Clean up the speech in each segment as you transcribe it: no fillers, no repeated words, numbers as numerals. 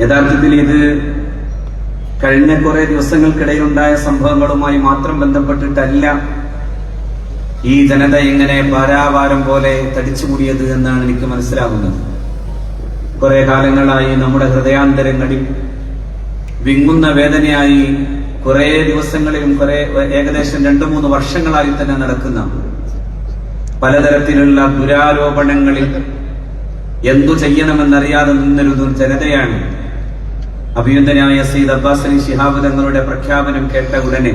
യഥാർത്ഥത്തിൽ ഇത് കഴിഞ്ഞ കുറെ ദിവസങ്ങൾക്കിടയിലുണ്ടായ സംഭവങ്ങളുമായി മാത്രം ബന്ധപ്പെട്ടിട്ടല്ല ഈ ജനത ഇങ്ങനെ പാരാവാരം പോലെ തടിച്ചുകൂടിയത് എന്നാണ് എനിക്ക് മനസ്സിലാകുന്നത്. കുറെ കാലങ്ങളായി നമ്മുടെ ഹൃദയാന്തരങ്ങളിൽ വിങ്ങുന്ന വേദനയായി കുറെ ദിവസങ്ങളിലും ഏകദേശം 2-3 വർഷങ്ങളായി തന്നെ നടക്കുന്ന പലതരത്തിലുള്ള ദുരാരോപണങ്ങളിൽ എന്തു ചെയ്യണമെന്നറിയാതെ നിന്നൊരു ജനതയാണ്. അഭിനന്ദനായ സയ്യിദ് അബ്ബാസ് അലി ശിഹാബ് തങ്ങളുടെ പ്രഖ്യാപനം കേട്ട ഉടനെ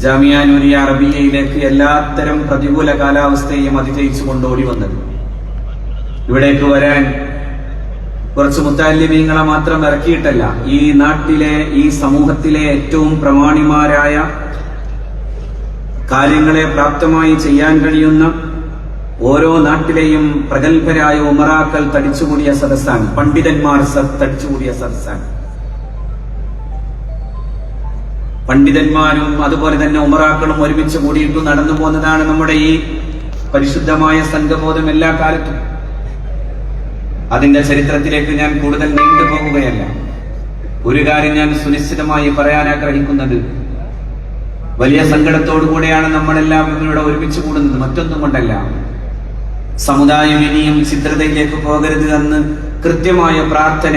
ജാമിയ നൂരിയ അറബിയയിലേക്ക് എല്ലാത്തരം പ്രതികൂല കാലാവസ്ഥയെയും അതിജയിച്ചുകൊണ്ട് ഓടി വന്നത്. ഇവിടേക്ക് വരാൻ കുറച്ച് മുത്തഅല്ലിമീങ്ങളെ മാത്രം ഇറക്കിയിട്ടല്ല, ഈ നാട്ടിലെ ഈ സമൂഹത്തിലെ ഏറ്റവും പ്രമാണിമാരായ കാര്യങ്ങളെ പ്രാപ്തമായി ചെയ്യാൻ കഴിയുന്ന ഓരോ നാട്ടിലെയും പ്രഗത്ഭരായ ഉമറാക്കൾ തടിച്ചുകൂടിയ സദസ്സാണ്, പണ്ഡിതന്മാർ തടിച്ചുകൂടിയ സദസ്സാണ്. പണ്ഡിതന്മാരും അതുപോലെ തന്നെ ഉമറാക്കളും ഒരുമിച്ച് കൂടിയിട്ട് നടന്നു പോകുന്നതാണ് നമ്മുടെ ഈ പരിശുദ്ധമായ സംഘബോധം എല്ലാ കാലത്തും. അതിന്റെ ചരിത്രത്തിലേക്ക് ഞാൻ കൂടുതൽ നീണ്ടുപോകുകയല്ല. ഒരു കാര്യം ഞാൻ സുനിശ്ചിതമായി പറയാൻ ആഗ്രഹിക്കുന്നത്, വലിയ സങ്കടത്തോടുകൂടെയാണ് നമ്മളെല്ലാവരും ഇവിടെ ഒരുമിച്ച് കൂടുന്നത്, മറ്റൊന്നും കൊണ്ടല്ല. സമുദായം ഇനിയും ഛിദ്രതയിലേക്ക് പോകരുത് എന്ന് കൃത്യമായ പ്രാർത്ഥന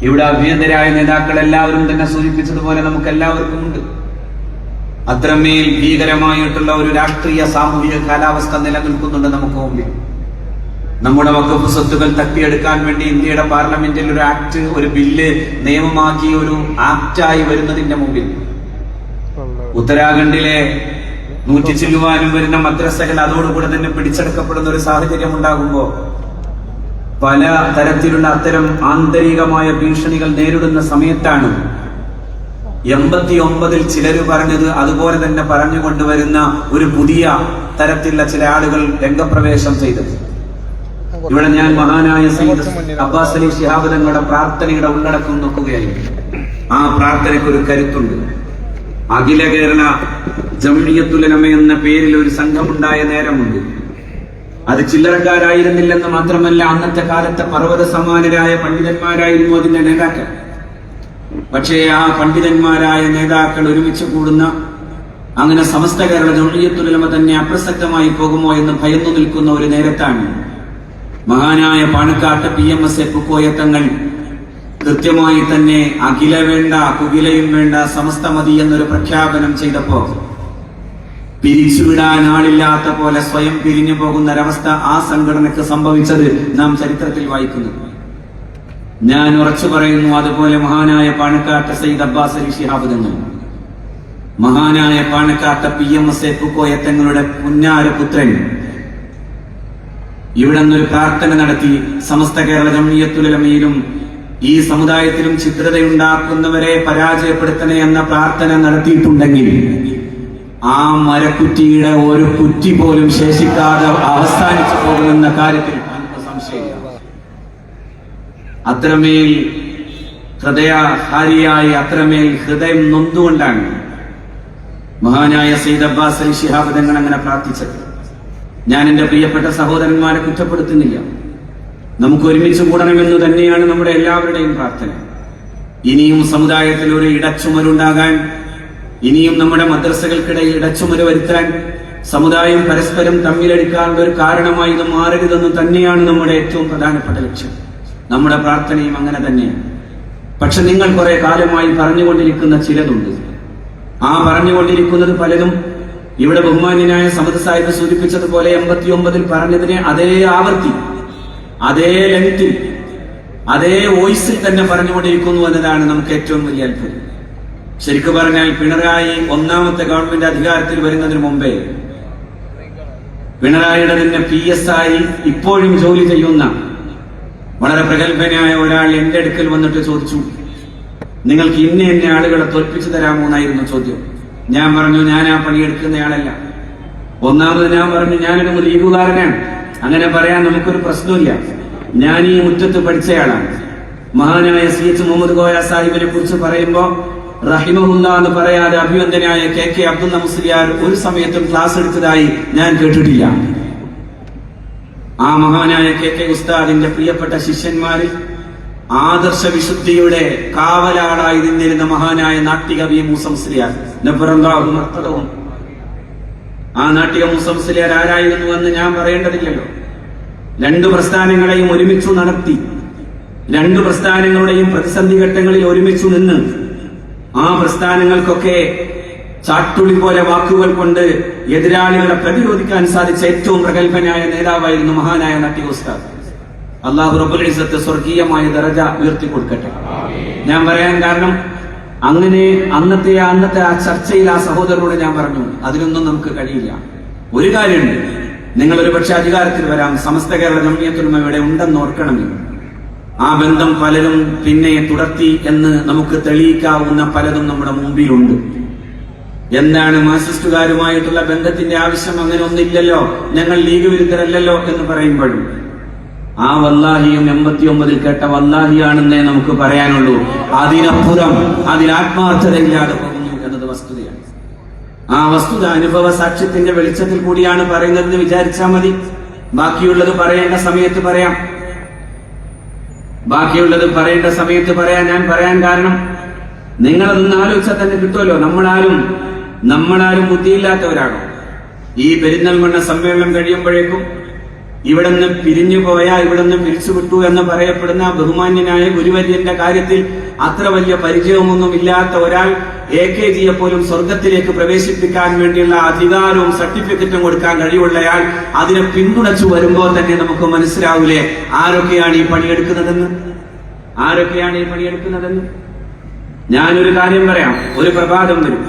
ഇവിടെ അഭ്യന്തരായ നേതാക്കൾ എല്ലാവരും തന്നെ സൂചിപ്പിച്ചതുപോലെ നമുക്ക് എല്ലാവർക്കും ഉണ്ട്. അത്രമേൽ ഭീകരമായിട്ടുള്ള ഒരു രാഷ്ട്രീയ സാമൂഹിക കാലാവസ്ഥ നിലനിൽക്കുന്നുണ്ട് നമുക്ക് മുമ്പിൽ. നമ്മുടെ വഖഫ് സ്വത്തുകൾ തട്ടിയെടുക്കാൻ വേണ്ടി ഇന്ത്യയുടെ പാർലമെന്റിൽ ഒരു ആക്ട്, ഒരു ബില്ല് നിയമമാക്കി ഒരു ആക്ടായി വരുന്നതിന്റെ മുമ്പിൽ ഉത്തരാഖണ്ഡിലെ 100 ചില്ലുവാനും വരുന്ന മദ്രസകൾ അതോടുകൂടെ തന്നെ പിടിച്ചെടുക്കപ്പെടുന്ന ഒരു സാഹചര്യം ഉണ്ടാകുമ്പോൾ പല തരത്തിലുള്ള അത്തരം ആന്തരികമായ ഭീഷണികൾ നേരിടുന്ന സമയത്താണ് 89-ൽ ചിലര് പറഞ്ഞത് അതുപോലെ തന്നെ പറഞ്ഞുകൊണ്ടുവരുന്ന ഒരു പുതിയ തരത്തിലുള്ള ചില ആളുകൾ രംഗപ്രവേശം ചെയ്തത്. ഇവിടെ ഞാൻ മഹാനായ സയ്യിദ് അബ്ബാസ് അലി ശിഹാബ് തങ്ങളുടെ പ്രാർത്ഥനയുടെ ഉള്ളടക്കം നോക്കുകയായിരുന്നു. ആ പ്രാർത്ഥനയ്ക്ക് ഒരു കരുത്തുണ്ട്. അഖില കേരള ജംഇയ്യത്തുൽ ഉലമ എന്ന പേരിൽ ഒരു സംഘമുണ്ടായ നേരമുണ്ട്. അത് ചില്ലറക്കാരായിരുന്നില്ലെന്ന് മാത്രമല്ല, അന്നത്തെ കാലത്തെ പർവ്വത സമാനരായ പണ്ഡിതന്മാരായിരുന്നു അതിന്റെ നേതാക്കൾ. പക്ഷേ ആ പണ്ഡിതന്മാരായ നേതാക്കൾ ഒരുമിച്ച് കൂടുന്ന, അങ്ങനെ സമസ്ത കേരള ജംഇയ്യത്തുൽ ഉലമ തന്നെ അപ്രസക്തമായി പോകുമോ എന്ന് ഭയന്നു നിൽക്കുന്ന ഒരു നേരത്താണ് മഹാനായ പാണക്കാട്ട് PMS പൂക്കോയത്തങ്ങൾ കൃത്യമായി തന്നെ അഖില വേണ്ട കുകിലയും വേണ്ട സമസ്ത മതി എന്നൊരു പ്രഖ്യാപനം ചെയ്തപ്പോ പിരിച്ചുവിടാൻ ആളില്ലാത്ത പോലെ സ്വയം പിരിഞ്ഞു പോകുന്ന ഒരവസ്ഥ ആ സംഘടനക്ക് സംഭവിച്ചത് നാം ചരിത്രത്തിൽ വായിക്കുന്നു. ഞാൻ ഉറച്ചു പറയുന്നു, അതുപോലെ മഹാനായ പാണക്കാട്ട് സയ്യിദ് അബ്ബാസ് അലി ശിഹാബ് തങ്ങൾ, മഹാനായ പാണക്കാട്ട് PMS പൂക്കോയത്തങ്ങളുടെ പുന്നാരപുത്രൻ ഇവിടെ നിന്നൊരു പ്രാർത്ഥന നടത്തി സമസ്ത കേരള ജംഇയ്യത്തുൽ ഉലമയിലും ഈ സമുദായത്തിലും ഛിദ്രതയുണ്ടാക്കുന്നവരെ പരാജയപ്പെടുത്തണേ എന്ന പ്രാർത്ഥന നടത്തിയിട്ടുണ്ടെങ്കിൽ ആ മരക്കുറ്റിയുടെ ഒരു കുറ്റി പോലും ശേഷിക്കാതെ അവസാനിച്ചു പോകുമെന്ന കാര്യത്തിൽ നമുക്ക് സംശയമില്ല. അത്രമേൽ ഹൃദയഹാരിയായി, അത്രമേൽ ഹൃദയം നൊന്തുകൊണ്ടാണ് മഹാനായ സയ്യിദ് അബ്ബാസ് അലി ശിഹാബ് തങ്ങൾ അങ്ങനെ പ്രാർത്ഥിച്ചത്. ഞാൻ എന്റെ പ്രിയപ്പെട്ട സഹോദരന്മാരെ കുറ്റപ്പെടുത്തുന്നില്ല. നമുക്ക് ഒരുമിച്ച് കൂടണമെന്ന് തന്നെയാണ് നമ്മുടെ എല്ലാവരുടെയും പ്രാർത്ഥന. ഇനിയും സമുദായത്തിൽ ഒരു ഇടച്ചുമരുണ്ടാകാൻ, ഇനിയും നമ്മുടെ മദ്രസകൾക്കിടയിൽ ഇടച്ചുമര് വരുത്താൻ, സമുദായം പരസ്പരം തമ്മിലെടുക്കാനുള്ള ഒരു കാരണമായി ഇത് മാറരുതെന്ന് തന്നെയാണ് നമ്മുടെ ഏറ്റവും പ്രധാനപ്പെട്ട ലക്ഷ്യം. നമ്മുടെ പ്രാർത്ഥനയും അങ്ങനെ തന്നെയാണ്. പക്ഷെ നിങ്ങൾ കുറെ കാലമായി പറഞ്ഞുകൊണ്ടിരിക്കുന്ന ചിലതുണ്ട്. ആ പറഞ്ഞുകൊണ്ടിരിക്കുന്നത് പലതും ഇവിടെ ബഹുമാന്യനായ സമദ് സാഹിബ് സൂചിപ്പിച്ചതുപോലെ 89-ൽ പറഞ്ഞതിനെ അതേ ആവർത്തി, അതേ ലെങ്ത്തിൽ, അതേ വോയിസിൽ തന്നെ പറഞ്ഞുകൊണ്ടിരിക്കുന്നു എന്നതാണ് നമുക്ക് ഏറ്റവും വലിയ അത്ഭുതം. ശരിക്കു പറഞ്ഞാൽ പിണറായി 1ാമത്തെ ഗവൺമെന്റ് അധികാരത്തിൽ വരുന്നതിന് മുമ്പേ പിണറായിയുടെ തന്നെ PSI ഇപ്പോഴും ജോലി ചെയ്യുന്ന വളരെ പ്രഗത്ഭനായ ഒരാൾ എന്റെ അടുക്കൽ വന്നിട്ട് ചോദിച്ചു, നിങ്ങൾക്ക് ഇന്ന ആളുകളെ തോൽപ്പിച്ചു തരാമോ എന്നായിരുന്നു ചോദ്യം. ഞാൻ പറഞ്ഞു, ഞാൻ ആ പണിയെടുക്കുന്നയാളല്ല. ഒന്നാമത് ഞാൻ പറഞ്ഞു, ഞാനൊരു ലീഗുകാരനാണ്. അങ്ങനെ പറയാൻ നമുക്കൊരു പ്രശ്നമില്ല. ഞാൻ ഈ മുറ്റത്ത് പഠിച്ചയാളാണ്. മഹാനായ CH മുഹമ്മദ് കോയ സാഹിബിനെ കുറിച്ച് പറയുമ്പോ റഹിമഹുല്ലാ എന്ന് പറയാതെ അഭിനന്ദനായ KK അബ്ദുള്ള മുസ്ലിയാർ ഒരു സമയത്തും ക്ലാസ് എടുത്തതായി ഞാൻ കേട്ടിട്ടില്ല. ആ മഹാനായ കെ ഉസ്താദിന്റെ പ്രിയപ്പെട്ട ശിഷ്യന്മാരിൽ ആദർശ വിശുദ്ധിയുടെ കാവലാളായി നിന്നിരുന്ന മഹാനായ നാട്ടികവി മൂസംസ്ലിയാർ നബ്ബറല്ലാഹു മർത്തദഹു. ആ നാട്ടിക മൂസംസ്ലിയാർ ആരായിരുന്നുവെന്ന് ഞാൻ പറയേണ്ടതില്ലല്ലോ. രണ്ടു പ്രസ്ഥാനങ്ങളെയും ഒരുമിച്ചു നടത്തി, രണ്ടു പ്രസ്ഥാനങ്ങളുടെയും പ്രതിസന്ധി ഘട്ടങ്ങളിൽ ഒരുമിച്ചു നിന്ന് ആ പ്രസ്ഥാനങ്ങൾക്കൊക്കെ ചാട്ടുളി പോലെ വാക്കുകൾ കൊണ്ട് എതിരാളികളെ പ്രതിരോധിക്കാൻ സാധിച്ച ഏറ്റവും പ്രഗത്ഭനായ നേതാവായിരുന്നു മഹാനായ നാട്ടിക ഉസ്താദ്. അല്ലാഹു റബ്ബുൽ ഇസ്സത്ത് സ്വർഗീയമായ ദറജ ഉയർത്തി കൊടുക്കട്ടെ. ഞാൻ പറയാൻ കാരണം അങ്ങനെ അന്നത്തെ ആ ചർച്ചയിൽ ആ സഹോദരനോട് ഞാൻ പറഞ്ഞു, അതിനൊന്നും നമുക്ക് കഴിയില്ല. ഒരു കാര്യമുണ്ട്, നിങ്ങൾ ഒരു പക്ഷെ അധികാരത്തിൽ വരാം, സമസ്ത കേരള ജംഇയ്യത്തുൽ ഉലമ ഇവിടെ ഉണ്ടെന്ന് ഓർക്കണമെങ്കിൽ ആ ബന്ധം പലരും പിന്നെ തുടർത്തി എന്ന് നമുക്ക് തെളിയിക്കാവുന്ന പലതും നമ്മുടെ മുമ്പിലുണ്ട്. എന്താണ് മാർക്സിസ്റ്റുകാരുമായിട്ടുള്ള ബന്ധത്തിന്റെ ആവശ്യം? അങ്ങനെ ഒന്നില്ലല്ലോ, ഞങ്ങൾ ലീഗ് വിരുദ്ധരല്ലല്ലോ എന്ന് പറയുമ്പോഴും ആ വല്ലാഹിയും 89-ൽ കേട്ട വല്ലാഹിയാണെന്നേ നമുക്ക് പറയാനുള്ളൂ. അതിനപ്പുറം അതിൽ ആത്മാർത്ഥതയില്ലാതെ പോകുന്നു എന്നത് വസ്തുതയാണ്. ആ വസ്തുത അനുഭവ സാക്ഷ്യത്തിന്റെ വെളിച്ചത്തിൽ കൂടിയാണ് പറയുന്നതെന്ന് വിചാരിച്ചാൽ മതി. ബാക്കിയുള്ളത് പറയേണ്ട സമയത്ത് പറയാം, ഞാൻ പറയാൻ കാരണം നിങ്ങളതൊന്ന് ആലോചിച്ചാൽ തന്നെ കിട്ടുമല്ലോ. നമ്മളാരും ബുദ്ധിയില്ലാത്തവരാണോ? ഈ പെരിന്തൽമണ്ണ സമ്മേളനം കഴിയുമ്പോഴേക്കും ഇവിടെ നിന്ന് പിരിഞ്ഞു പോയ, ഇവിടെ നിന്ന് പിരിച്ചുവിട്ടു എന്ന് പറയപ്പെടുന്ന ബഹുമാന്യനായ ഗുരുവര്യന്റെ കാര്യത്തിൽ അത്ര വലിയ പരിചയമൊന്നും ഇല്ലാത്ത ഒരാൾ AKGയെ പോലും സ്വർഗത്തിലേക്ക് പ്രവേശിപ്പിക്കാൻ വേണ്ടിയുള്ള അധികാരവും സർട്ടിഫിക്കറ്റും കൊടുക്കാൻ കഴിവുള്ളയാൾ അതിനെ പിന്തുണച്ചു വരുമ്പോൾ തന്നെ നമുക്ക് മനസ്സിലാവൂലേ ആരൊക്കെയാണ് ഈ പണിയെടുക്കുന്നതെന്ന്. ഞാനൊരു കാര്യം പറയാം, ഒരു പ്രഭാതം വരും,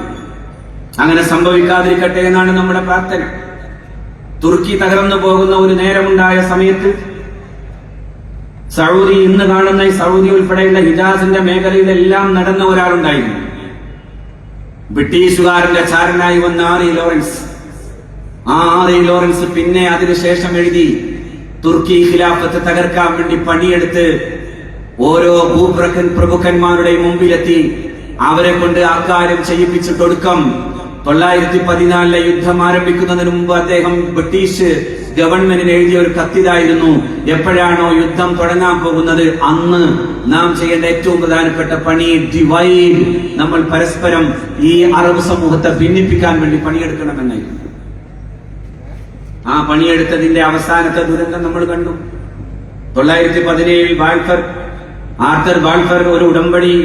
അങ്ങനെ സംഭവിക്കാതിരിക്കട്ടെ എന്നാണ് നമ്മുടെ പ്രാർത്ഥന. തുർക്കി തകർന്നു പോകുന്ന ഒരു നേരമുണ്ടായ സമയത്ത് സൗദി, ഇന്ന് കാണുന്ന ഈ സൗദി ഉൾപ്പെടെയുള്ള ഹിജാസിന്റെ മേഖലയിലെല്ലാം നടന്ന ഒരാളുണ്ടായിരുന്നു. ബ്രിട്ടീഷുകാരന്റെ ചാരനായി വന്ന ആർ.ഇ. ലോറൻസ് പിന്നെ അതിനുശേഷം എഴുതി, തുർക്കി ഖിലാഫത്ത് തകർക്കാൻ വേണ്ടി പണിയെടുത്ത് ഓരോ ഭൂപ്രഭുക്കന്മാരുടെ മുമ്പിലെത്തി അവരെ കൊണ്ട് അക്കാര്യം ചെയ്യിപ്പിച്ചിട്ടൊടുക്കം 914 യുദ്ധം ആരംഭിക്കുന്നതിന് മുമ്പ് അദ്ദേഹം ബ്രിട്ടീഷ് ഗവൺമെന്റിന് എഴുതിയ ഒരു കത്തിതായിരുന്നു, എപ്പോഴാണോ യുദ്ധം തുടങ്ങാൻ പോകുന്നത് അന്ന് നാം ചെയ്യേണ്ട ഏറ്റവും പ്രധാനപ്പെട്ട പണി ഡിവൈഡ്, നമ്മൾ പരസ്പരം ഈ അറബ് സമൂഹത്തെ ഭിന്നിപ്പിക്കാൻ വേണ്ടി പണിയെടുക്കണമെന്നായിരുന്നു. ആ പണിയെടുത്തതിന്റെ അവസാനത്തെ ദുരന്തം നമ്മൾ കണ്ടു. 917 ആർത്തർ ബാൾഫർ ഒരു ഉടമ്പടി,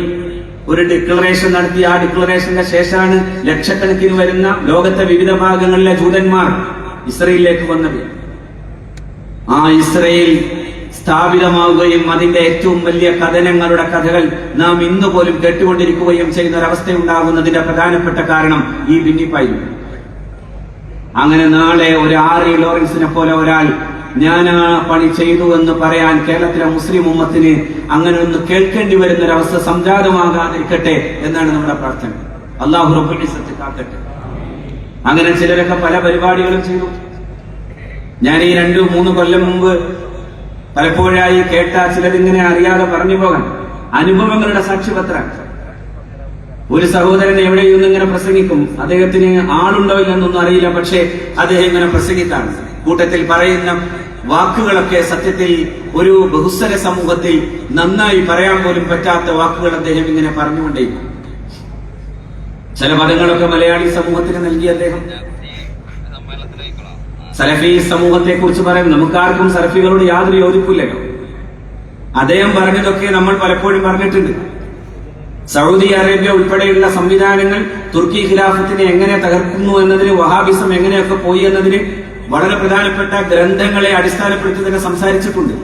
ഒരു ഡിക്ലറേഷൻ നടത്തി. ആ ഡിക്ലറേഷന്റെ ശേഷമാണ് ലക്ഷക്കണക്കിന് വരുന്ന ലോകത്തെ വിവിധ ഭാഗങ്ങളിലെ ജൂതന്മാർ ഇസ്രയേലിലേക്ക് വന്നത്. ആ ഇസ്രയേൽ സ്ഥാപിതമാവുകയും അതിന്റെ ഏറ്റവും വലിയ കഥനങ്ങളുടെ കഥകൾ നാം ഇന്ന് പോലും കേട്ടുകൊണ്ടിരിക്കുകയും ചെയ്യുന്ന ഒരവസ്ഥയുണ്ടാകുന്നതിന്റെ പ്രധാനപ്പെട്ട കാരണം ഈ ഭിന്നിപ്പായിരുന്നു. അങ്ങനെ നാളെ ഒരു ആർ.ഇ. ലോറൻസിനെ പോലെ ഒരാൾ ഞാൻ ആ പണി ചെയ്തു എന്ന് പറയാൻ കേരളത്തിലെ മുസ്ലിം ഉമ്മത്തിന് അങ്ങനെ ഒന്ന് കേൾക്കേണ്ടി വരുന്ന ഒരവസ്ഥ സംജാതമാകാതിരിക്കട്ടെ എന്നാണ് നമ്മുടെ പ്രാർത്ഥന. അല്ലാഹു റബ്ബുൽ ഇസ്സത്ത് കാക്കട്ടെ. അങ്ങനെ ചിലരൊക്കെ പല പരിപാടികളും ചെയ്തു. ഞാൻ ഈ 2-3 കൊല്ലം മുമ്പ് പലപ്പോഴായി കേട്ട ചിലരിങ്ങനെ അറിയാതെ പറഞ്ഞു പോകാൻ അനുഭവങ്ങളുടെ സാക്ഷ്യപത്രം. ഒരു സഹോദരൻ എവിടെയൊന്നും ഇങ്ങനെ പ്രസംഗിക്കും, അദ്ദേഹത്തിന് ആളുണ്ടോ ഇല്ലെന്നൊന്നും അറിയില്ല, പക്ഷേ അദ്ദേഹം ഇങ്ങനെ പ്രസംഗിക്കാണ്. കൂട്ടത്തിൽ പറയുന്ന വാക്കുകളൊക്കെ സത്യത്തിൽ ഒരു ബഹുസ്വര സമൂഹത്തിൽ നന്നായി പറയാൻ പോലും പറ്റാത്ത വാക്കുകൾ അദ്ദേഹം ഇങ്ങനെ പറഞ്ഞുകൊണ്ടേയിരിക്കും. ചില പദങ്ങളൊക്കെ മലയാളി സമൂഹത്തിന് നൽകി അദ്ദേഹം. സലഫി സമൂഹത്തെ കുറിച്ച് പറയും, നമുക്കാർക്കും സലഫികളോട് യാതൊരു യോജിപ്പില്ലല്ലോ. അദ്ദേഹം പറഞ്ഞതൊക്കെ നമ്മൾ പലപ്പോഴും പറഞ്ഞിട്ടുണ്ട്. സൗദി അറേബ്യ ഉൾപ്പെടെയുള്ള സംവിധാനങ്ങൾ തുർക്കി ഖിലാഫത്തിനെ എങ്ങനെ തകർക്കുന്നു എന്നതിന്, വഹാബിസം എങ്ങനെയൊക്കെ പോയി എന്നതിന് വളരെ പ്രധാനപ്പെട്ട ഗ്രന്ഥങ്ങളെ അടിസ്ഥാനപ്പെടുത്തി തന്നെ സംസാരിച്ചിട്ടുണ്ട്.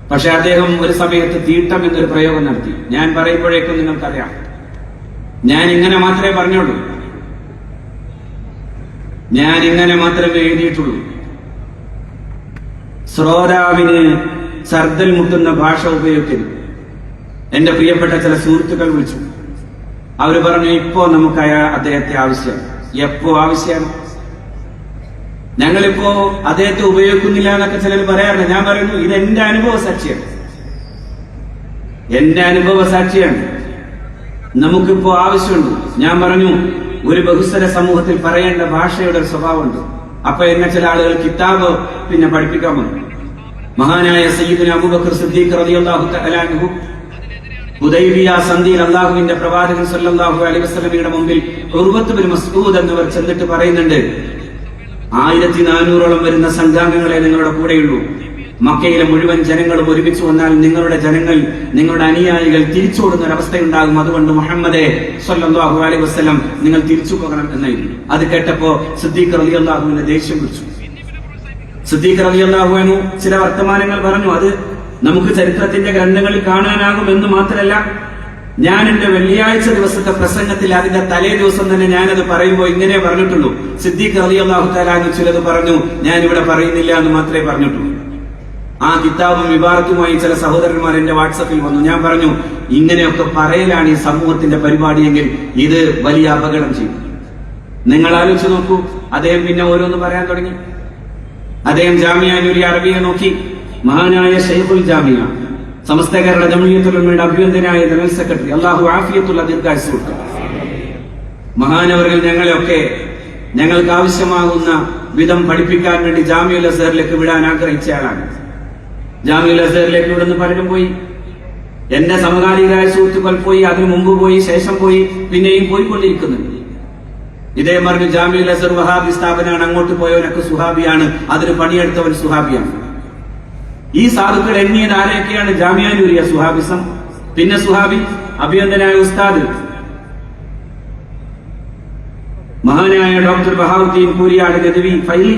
പക്ഷെ അദ്ദേഹം ഒരു സമയത്ത് തീട്ടം എന്നൊരു പ്രയോഗം നടത്തി. ഞാൻ പറയുമ്പോഴേക്കും നിങ്ങൾക്കറിയാം, ഞാൻ ഇങ്ങനെ മാത്രമേ പറഞ്ഞുള്ളൂ, ഞാൻ ഇങ്ങനെ മാത്രമേ എഴുതിയിട്ടുള്ളൂ. ശ്രോതാവിന് സർദൽ മുട്ടുന്ന ഭാഷ ഉപയോഗിക്കരുത്. എന്റെ പ്രിയപ്പെട്ട ചില സുഹൃത്തുക്കൾ വിളിച്ചു. അവര് പറഞ്ഞു, ഇപ്പോ നമുക്ക് അദ്ദേഹത്തെ ആവശ്യം. എപ്പോ ആവശ്യമാണ്? ഞങ്ങളിപ്പോ അദ്ദേഹത്തെ ഉപയോഗിക്കുന്നില്ല എന്നൊക്കെ ചിലർ പറയാറുണ്ട്. ഞാൻ പറയുന്നു, ഇത് എന്റെ അനുഭവ സാക്ഷിയാണ്. നമുക്കിപ്പോ ആവശ്യമുണ്ട്. ഞാൻ പറഞ്ഞു, ഒരു ബഹുസ്വര സമൂഹത്തിൽ പറയേണ്ട ഭാഷയുടെ ഒരു സ്വഭാവമുണ്ട്. അപ്പൊ എന്നെ ചില ആളുകൾ കിതാബ് പഠിപ്പിക്കാൻ വന്നു. മഹാനായ സയ്യിദുന അബൂബക്കർ സിദ്ദീഖ് റളിയല്ലാഹു തആല അൻഹു ഹുദൈബിയ സന്ധിയിൽ അല്ലാഹുവിന്റെ പ്രവാചകൻ സല്ലല്ലാഹു അലൈഹി വസല്ലമയുടെ മുമ്പിൽ ഉർവത്ത് ബിൻ മസ്ഊദ് എന്നിവർ ചെന്നിട്ട് പറയുന്നുണ്ട്, 1400ഓളം വരുന്ന സംഘാംഗങ്ങളെ നിങ്ങളുടെ കൂടെയുള്ളൂ. മക്കയിലെ മുഴുവൻ ജനങ്ങളും ഒരുമിച്ച് വന്നാൽ നിങ്ങളുടെ ജനങ്ങൾ, നിങ്ങളുടെ അനുയായികൾ തിരിച്ചോടുന്ന ഒരവസ്ഥയുണ്ടാകും. അതുകൊണ്ട് മുഹമ്മദേ സല്ലല്ലാഹു അലൈഹി വസല്ലം നിങ്ങൾ തിരിച്ചു പോകണം എന്നായിരുന്നു. അത് കേട്ടപ്പോ സിദ്ദീഖ് റളിയല്ലാഹുവിന്റെ ദേഷ്യം പിടിച്ചു. സിദ്ദീഖ് റളിയല്ലാഹു അൻഹു ചില വർത്തമാനങ്ങൾ പറഞ്ഞു. അത് നമുക്ക് ചരിത്രത്തിന്റെ ഗ്രന്ഥങ്ങളിൽ കാണാനാകും എന്ന് മാത്രമല്ല, ഞാൻ എന്റെ വെള്ളിയാഴ്ച ദിവസത്തെ പ്രസംഗത്തിൽ അതിന്റെ തലേ ദിവസം തന്നെ ഞാനത് പറയുമ്പോൾ ഇങ്ങനെ പറഞ്ഞിട്ടുള്ളൂ. സിദ്ദീഖ് റളിയല്ലാഹു തആല അൻഹു ചിലത് പറഞ്ഞു, ഞാൻ ഇവിടെ പറയുന്നില്ല എന്ന് മാത്രമേ പറഞ്ഞിട്ടുള്ളൂ. ആ കിതാബും വിഭാഗത്തുമായി ചില സഹോദരന്മാർ എന്റെ വാട്സപ്പിൽ വന്നു. ഞാൻ പറഞ്ഞു, ഇങ്ങനെയൊക്കെ പറയലാണ് ഈ സമൂഹത്തിന്റെ പരിപാടിയെങ്കിൽ ഇത് വലിയ അപകടം ചെയ്യും. നിങ്ങൾ ആലോചിച്ച് നോക്കൂ. അദ്ദേഹം പിന്നെ ഓരോന്ന് പറയാൻ തുടങ്ങി. അദ്ദേഹം ജാമിഅ നൂരിയ അറബിയെ നോക്കി. മഹാനായ ഷൈഖുൽ ജാമിഅ, സമസ്ത കേരള ജംഇയ്യത്തുൽ ഉലമയുടെ അഭിനന്ദനായ ജനറൽ സെക്രട്ടറി, അല്ലാഹു ആഫിയത്തുള്ള ദീർഘായുസ്സ് കൊടുക്കട്ടെ. മഹാനവറുകൾ ഞങ്ങൾക്ക് ആവശ്യമാകുന്ന വിധം പഠിപ്പിക്കാൻ വേണ്ടി ജാമിഉൽ അസ്ഹറിലേക്ക് വിടാൻ ആഗ്രഹിച്ച ആളാണ്. ജാമിഉൽ അസ്ഹറിലേക്ക് ഇവിടുന്ന് പലരും പോയി. എന്റെ സമകാലികരായ സുഹൃത്തുക്കൾ പോയി, അതിനു മുമ്പ് പോയി, ശേഷം പോയി, പിന്നെയും പോയിക്കൊണ്ടിരിക്കുന്നുണ്ട്. ഇതേ പറഞ്ഞു, ജാമിഉൽ അസ്ഹർ വഹാബി സ്ഥാപനമാണ്, അങ്ങോട്ട് പോയവനൊക്കെ സുഹാബിയാണ്, അതിന് പണിയെടുത്തവൻ സുഹാബിയാണ്. ഈ സാധുക്കൾ എണ്ണിയത് ആരെയൊക്കെയാണ്? ജാമിഅ നൂരിയ സുഹാബിസം, പിന്നെ സുഹാബി അഭിനന്ദനായ ഉസ്താദ് മഹാനായ ഡോക്ടർ ബഹാവുദ്ദീൻ കൂരിയാട് നദവി ഫൈലി.